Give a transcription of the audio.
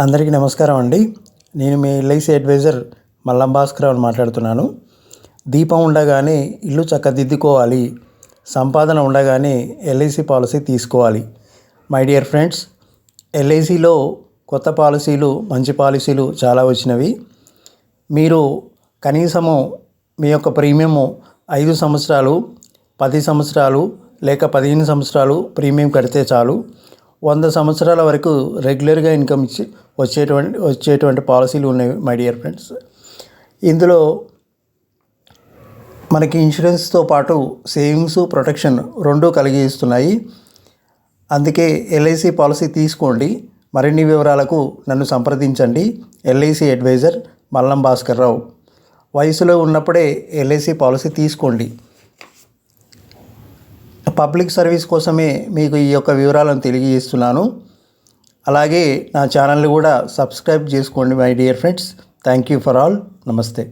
అందరికీ నమస్కారం అండి. నేను మీ ఎల్ఐసి అడ్వైజర్ మల్లం భాస్కర్ మాట్లాడుతున్నాను. దీపం ఉండగానే ఇల్లు చక్కదిద్దుకోవాలి, సంపాదన ఉండగానే ఎల్ఐసి పాలసీ తీసుకోవాలి. మై డియర్ ఫ్రెండ్స్, ఎల్ఐసిలో కొత్త పాలసీలు, మంచి పాలసీలు చాలా వచ్చినవి. మీరు కనీసము మీ యొక్క ప్రీమియము 5 సంవత్సరాలు, 10 సంవత్సరాలు లేక 15 సంవత్సరాలు ప్రీమియం కడితే చాలు. 100 సంవత్సరాల వరకు రెగ్యులర్గా ఇన్కమ్ వచ్చేటువంటి పాలసీలు ఉన్నాయి మై డియర్ ఫ్రెండ్స్. ఇందులో మనకి ఇన్సూరెన్స్తో పాటు సేవింగ్స్, ప్రొటెక్షన్ రెండూ కలిగిస్తున్నాయి. అందుకే ఎల్ఐసి పాలసీ తీసుకోండి. మరిన్ని వివరాలకు నన్ను సంప్రదించండి. LIC advisor Mallam Bhaskar Rao. వయసులో ఉన్నప్పుడే ఎల్ఐసి పాలసీ తీసుకోండి. పబ్లిక్ సర్వీస్ కోసమే మీకు ఈ యొక్క వివరాలను తెలియజేస్తున్నాను. అలాగే నా ఛానల్ని కూడా సబ్స్క్రైబ్ చేసుకోండి my dear friends. Thank you for all. నమస్తే.